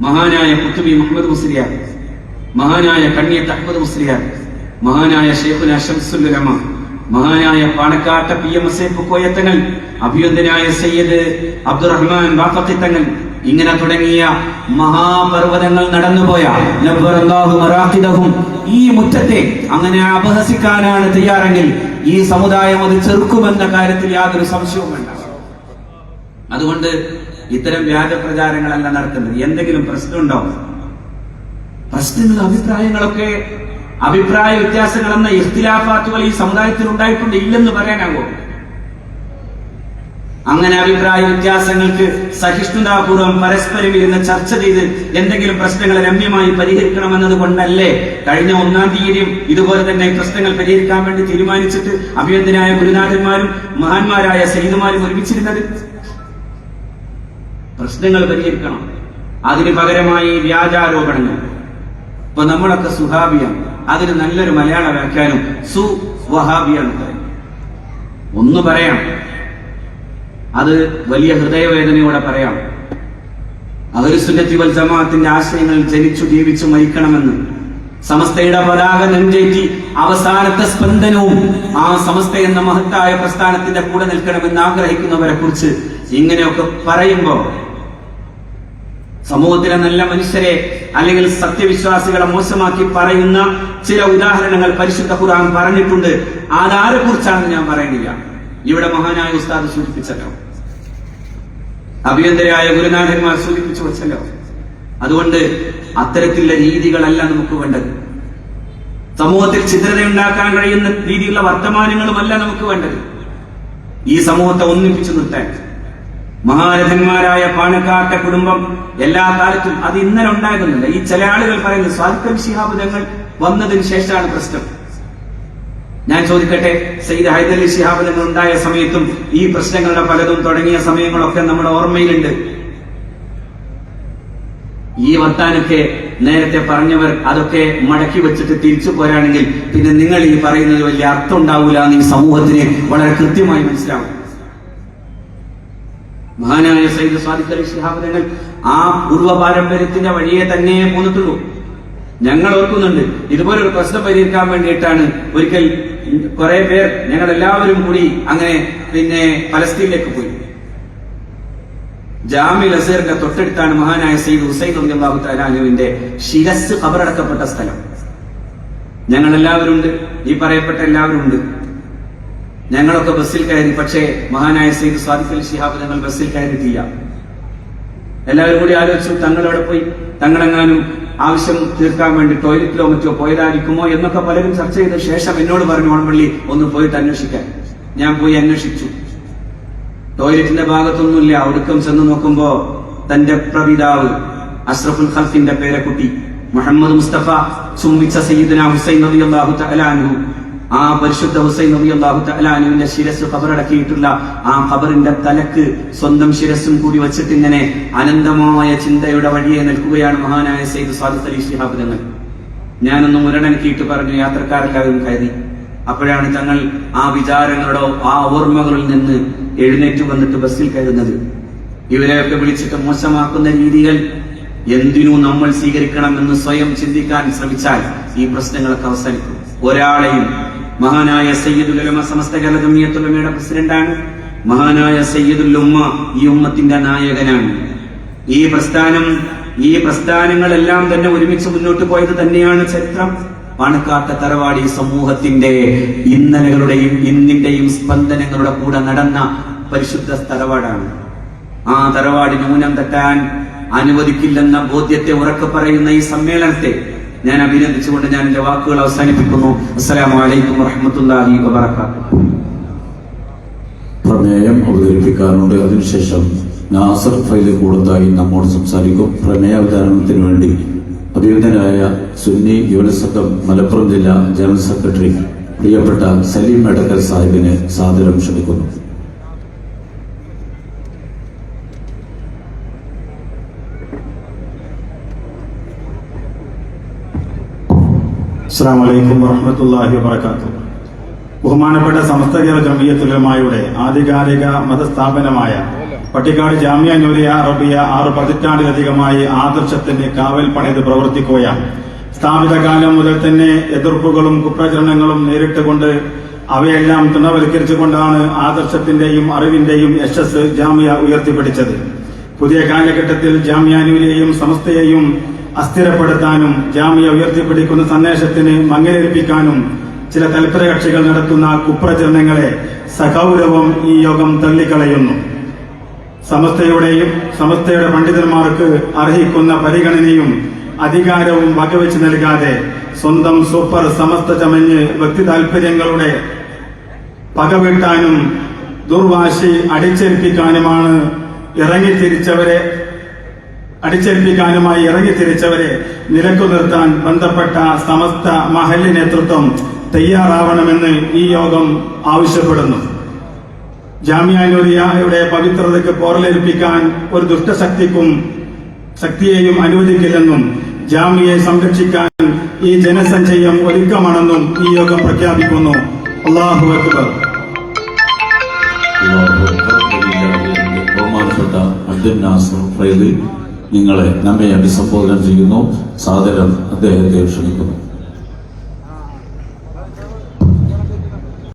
മഹാനായ കുത്തുബി മുഹമ്മദ് മുസ്ലിയാർ, മഹാനായ കണ്ണിയത്ത് അഹ്മദ് മുസ്ലിയാർ, മഹാനായ ഷെയ്ഖുന ശംസുൽ ഉലമ, മഹാനായ പാണക്കാട്ട PMS കോയത്തങ്ങൾ, അഭിനന്ദനായ സയ്യിദ് അബ്ദുറഹ്മാൻ ബാഫഖി തങ്ങൾ, ഇങ്ങനെ തുടങ്ങിയ മഹാപർവ്വതങ്ങൾ നടന്നുപോയ ഈ മുറ്റത്തെ അങ്ങനെ അപഹസിക്കാനാണ് തയ്യാറെങ്കിൽ ഈ സമുദായം അത് ചെറുക്കുമെന്ന കാര്യത്തിൽ യാതൊരു സംശയവും വേണ്ട. അതുകൊണ്ട് ഇത്തരം വ്യാജ പ്രചാരങ്ങളല്ല നടത്തുന്നത്. എന്തെങ്കിലും പ്രശ്നമുണ്ടോ? പ്രശ്നങ്ങൾ, അഭിപ്രായങ്ങളൊക്കെ, അഭിപ്രായ വ്യത്യാസങ്ങൾ എന്ന ഇഖ്തിലാഫാത്തുകൾ ഈ സമുദായത്തിൽ ഉണ്ടായിട്ടുണ്ട്. ഇല്ലെന്ന് പറയാനാകോ? അങ്ങനെ അഭിപ്രായ വ്യത്യാസങ്ങൾക്ക് സഹിഷ്ണുതാപൂർവ്വം പരസ്പരം ഇരുന്ന് ചർച്ച ചെയ്ത് എന്തെങ്കിലും പ്രശ്നങ്ങൾ രമ്യമായി പരിഹരിക്കണമെന്നത് കൊണ്ടല്ലേ കഴിഞ്ഞ 1-ാം തീയതിയും ഇതുപോലെ തന്നെ പ്രശ്നങ്ങൾ പരിഹരിക്കാൻ വേണ്ടി തീരുമാനിച്ചിട്ട് അഭിനന്ദനായ ഗുരുനാഥന്മാരും മഹാന്മാരായ സയ്യിദുമാരും ഒരുമിച്ചിരുന്നത്? പ്രശ്നങ്ങൾ പരിഹരിക്കണം. അതിന് പകരമായി വ്യാജാരോപണങ്ങൾ. ഇപ്പൊ നമ്മളൊക്കെ സുഹാബിയാണ്. അതിന് നല്ലൊരു മലയാള വ്യാഖ്യാനം സുവഹാബിയാണ്. ഒന്ന് പറയാം, അത് വലിയ ഹൃദയവേദനയോടെ പറയാം. അഹ്ലുസുന്നത്തി വൽ ജമാഅത്തിന്റെ ആശയങ്ങൾ ജനിച്ചു ജീവിച്ചു മരിക്കണമെന്ന് സമസ്തയുടെ പതാക നെഞ്ചേറ്റി അവസാനത്തെ സ്പന്ദനവും ആ സമസ്ത എന്ന മഹത്തായ പ്രസ്ഥാനത്തിന്റെ കൂടെ നിൽക്കണമെന്ന് ആഗ്രഹിക്കുന്നവരെ കുറിച്ച് ഇങ്ങനെയൊക്കെ പറയുമ്പോ സമൂഹത്തിലെ നല്ല മനുഷ്യരെ അല്ലെങ്കിൽ സത്യവിശ്വാസികളെ മോശമാക്കി പറയുന്ന ചില ഉദാഹരണങ്ങൾ പരിശുദ്ധ ഖുർആൻ പറഞ്ഞിട്ടുണ്ട്. അതാരെ കുറിച്ചാണെന്ന് ഞാൻ പറയുന്നില്ല. ഇവിടെ മഹാനായ ഉസ്താദ് സൂചിപ്പിച്ചല്ലോ, അഭിയന്തരായ ഗുരുനാഥന്മാർ സൂചിപ്പിച്ചു വെച്ചല്ലോ. അതുകൊണ്ട് അത്തരത്തിലുള്ള രീതികളല്ല നമുക്ക് വേണ്ടത്. സമൂഹത്തിൽ ചിത്രതയുണ്ടാക്കാൻ കഴിയുന്ന രീതിയിലുള്ള വർത്തമാനങ്ങളുമല്ല നമുക്ക് വേണ്ടത്. ഈ സമൂഹത്തെ ഒന്നിപ്പിച്ചു നിർത്താൻ മഹാരഥന്മാരായ പാണക്കാട്ടെ കുടുംബം എല്ലാ കാലത്തും, അത് ഇന്നലെ ഉണ്ടായിരുന്നില്ല. ഈ ചില ആളുകൾ പറയുന്നത് സ്വാദിഖ് അലി ശിഹാബ് തങ്ങൾ വന്നതിന് ശേഷമാണ് പ്രശ്നം. ഞാൻ ചോദിക്കട്ടെ, സയ്യിദ് ഹൈദരലി ശിഹാബ് തങ്ങൾ ഉണ്ടായ സമയത്തും ഈ പ്രശ്നങ്ങളുടെ പലതും തുടങ്ങിയ സമയങ്ങളൊക്കെ നമ്മുടെ ഓർമ്മയിലുണ്ട്. ഈ വർത്താനൊക്കെ നേരത്തെ പറഞ്ഞവർ അതൊക്കെ മടക്കി വെച്ചിട്ട് തിരിച്ചു പോരാണെങ്കിൽ പിന്നെ നിങ്ങൾ ഈ പറയുന്നത് വലിയ അർത്ഥം ഉണ്ടാവില്ല എന്ന് ഈ സമൂഹത്തിന് വളരെ കൃത്യമായി മനസ്സിലാവും. മഹാനായ സയ്യിദ് സ്വാദിഖ് അലി ശിഹാബ് തങ്ങൾ ആ പൂർവ്വ പാരമ്പര്യത്തിന്റെ വഴിയെ തന്നെ പോന്നിട്ടുള്ളൂ. ഞങ്ങൾ ഓർക്കുന്നുണ്ട്, ഇതുപോലൊരു പ്രശ്നം പരിഹരിക്കാൻ വേണ്ടിയിട്ടാണ് ഒരിക്കൽ കുറെ പേർ ഞങ്ങൾ എല്ലാവരും കൂടി അങ്ങനെ പിന്നെ പലസ്തീനിലേക്ക് പോയി. ജാമിൽ അസീറിന്റെ തൊട്ടടുത്താണ് മഹാനായ സയ്യിദ് ഹുസൈൻ റളിയല്ലാഹു തആല അൻഹുവിന്റെ ശിരസ് ഖബറടക്കപ്പെട്ട സ്ഥലം. ഞങ്ങൾ എല്ലാവരും ഉണ്ട്, ഈ പറയപ്പെട്ട എല്ലാവരും ഉണ്ട്. ഞങ്ങളൊക്കെ ബസ്സിൽ കയറി, പക്ഷേ മഹാനായ സയ്യിദ് സ്വാദിഖ് അലി ശിഹാബ് തങ്ങൾ ബസ്സിൽ കയറിയിട്ടില്ല. എല്ലാവരും കൂടി ആലോചിച്ചു, തങ്ങളവിടെ പോയി തങ്ങളെങ്ങാനും ആവശ്യം തീർക്കാൻ വേണ്ടി ടോയ്ലറ്റിലോ മറ്റോ പോയതായിരിക്കുമോ എന്നൊക്കെ പലരും ചർച്ച ചെയ്ത ശേഷം എന്നോട് പറഞ്ഞു, ഓണപ്പള്ളി ഒന്ന് പോയിട്ട് അന്വേഷിക്കാൻ. ഞാൻ പോയി അന്വേഷിച്ചു. ടോയ്ലറ്റിന്റെ ഭാഗത്തൊന്നുമില്ല. ഒടുക്കം ചെന്ന് നോക്കുമ്പോ തന്റെ പ്രപിതാവ് അഷ്റഫുൽ ഖൽഖിന്റെ പേരക്കുട്ടി മുഹമ്മദ് മുസ്തഫ ചുംബിച്ച സയ്യിദുനാ ഹുസൈൻ റളിയല്ലാഹു തആല അൻഹു, ആ പരിശുദ്ധ ഹുസൈൻ റളിയല്ലാഹു തആല അൻഹുവിന്റെ ശിരസ് ഖബറടക്കിയിട്ടുള്ള ആ ഖബറിന്റെ തലക്ക് സ്വന്തം ശിരസും കൂടി വെച്ചിട്ട് ഇങ്ങനെ അനന്തമായ ചിന്തയുടെ വഴിയെ നിൽക്കുകയാണ് മഹാനായ സയ്യിദ് സ്വാദിഖ് അലി ശിഹാബ് തങ്ങൾ. ഞാനൊന്ന് മുരടനക്കിയിട്ട് പറഞ്ഞു, യാത്രക്കാരെല്ലാവരും കയറി. അപ്പോഴാണ് തങ്ങൾ ആ വിചാരങ്ങളോ ആ ഓർമ്മകളിൽ നിന്ന് എഴുന്നേറ്റ് വന്നിട്ട് ബസ്സിൽ കയറുന്നത്. ഇവരെയൊക്കെ വിളിച്ചിട്ട് മോശമാക്കുന്ന രീതികൾ എന്തിനു നമ്മൾ സ്വീകരിക്കണമെന്ന് സ്വയം ചിന്തിക്കാൻ ശ്രമിച്ചാൽ ഈ പ്രശ്നങ്ങളൊക്കെ അവസാനിക്കും. ഒരാളെയും മഹാനായ സയ്യിദുൽ ഉലമ സമസ്ത കേരള ജംഇയ്യത്തുൽ ഉലമയുടെ പ്രസിഡന്റാണ്. മഹാനായ സയ്യിദുൽ ഉമ്മ ഈ ഉമ്മത്തിന്റെ നായകനാണ്. ഈ പ്രസ്ഥാനങ്ങളെല്ലാം തന്നെ ഒരുമിച്ച് മുന്നോട്ട് പോയത് തന്നെയാണ് ചരിത്രം. പാണക്കാട്ടെ തറവാടി സമൂഹത്തിന്റെ ഇന്നലകളുടെയും ഇന്നിന്റെയും സ്പന്ദനങ്ങളുടെ കൂടെ നടന്ന പരിശുദ്ധ തറവാടാണ്. ആ തറവാട് ന്യൂനം തെറ്റാൻ അനുവദിക്കില്ലെന്ന ബോധ്യത്തെ ഉറക്കെ പറയുന്ന ഈ സമ്മേളനത്തെ ഞാൻ അഭിനന്ദിച്ചുകൊണ്ട് ഞാൻ എന്റെ വാക്കുകൾ അവസാനിപ്പിക്കുന്നു. അസ്സലാമു അലൈക്കും വറഹ്മത്തുള്ളാഹി വബറകാതുഹു. പ്രമേയം അവതരിപ്പിക്കാറുണ്ട്. അതിനുശേഷം നാസർ ഫൈലി കൂടത്തായി നമ്മോട് സംസാരിക്കും. പ്രമേയാവതരണത്തിന് വേണ്ടി അഭിനന്ദനായ സുന്നി യുവനസംഘം മലപ്പുറം ജില്ലാ ജനറൽ സെക്രട്ടറി പ്രിയപ്പെട്ട സലീം എടക്കൽ സാഹിബിനെ സാദരം ക്ഷണിക്കുന്നു. അസ്സലാമു അലൈക്കും വറഹ്മത്തുള്ളാഹി വബറകാതുഹു. ബഹുമാനപ്പെട്ട സമസ്ത കേരള ജംഇയ്യത്തുൽ ഉലമായുടെ ആധികാരിക മതസ്ഥാപനമായ പട്ടിക്കാട് ജാമിയ നൂരിയ അറബിയ 6 പതിറ്റാണ്ടിലധികമായി ആദർശത്തിന്റെ കാവൽ പണിത് പ്രവർത്തിക്കുകയാണ്. സ്ഥാപിത കാലം മുതൽ തന്നെ എതിർപ്പുകളും കുപ്രചരണങ്ങളും നേരിട്ടുകൊണ്ട് അവയെല്ലാം തൃണവൽക്കരിച്ചുകൊണ്ടാണ് ആദർശത്തിന്റെയും അറിവിന്റെയും യശസ് ജാമിയ ഉയർത്തിപ്പിടിച്ചത്. പുതിയ കാലഘട്ടത്തിൽ ജാമിയ നൂരിയെയും സമസ്തയെയും അസ്ഥിരപ്പെടുത്താനും ജാമിയ ഉയർത്തിപ്പിടിക്കുന്ന സന്ദേശത്തിന് മങ്ങലേൽപ്പിക്കാനും ചില തൽപര കക്ഷികൾ നടത്തുന്ന കുപ്രചരണങ്ങളെ സഗൗരവം ഈ യോഗം തള്ളിക്കളയുന്നു. സമസ്തയുടെ പണ്ഡിതന്മാർക്ക് അർഹിക്കുന്ന പരിഗണനയും അധികാരവും വകവെച്ച് നൽകാതെ സ്വന്തം സൂപ്പർ സമസ്ത ചമഞ്ഞ് വ്യക്തി താൽപര്യങ്ങളുടെ പകവീട്ടാനും ദുർവാശി അടിച്ചേൽപ്പിക്കാനുമായി ഇറങ്ങിത്തിരിച്ചവരെ നിലക്കു നിർത്താൻ ബന്ധപ്പെട്ട സമസ്ത മഹല്ല് നേതൃത്വം തയ്യാറാവണമെന്ന് ഈ യോഗം ആവശ്യപ്പെടുന്നു. ജാമിയ നൂരിയയുടെ പവിത്രതയ്ക്ക് പോറലേൽപ്പിക്കാൻ ഒരു ശക്തിയെയും അനുവദിക്കില്ലെന്നും ജാമിയെ സംരക്ഷിക്കാൻ ഈ ജനസഞ്ചയം ഒരുക്കമാണെന്നും ഈ യോഗം പ്രഖ്യാപിക്കുന്നു. അല്ലാഹു അക്ബർ. ബഹുമാനപ്പെട്ട അബ്ദുൽ നാസർ ഫൈലി നിങ്ങളെ നമ്മെ അഭിസംബോധന ചെയ്യുന്നു. സാദരം അദ്ദേഹത്തെ ക്ഷണിക്കുന്നു.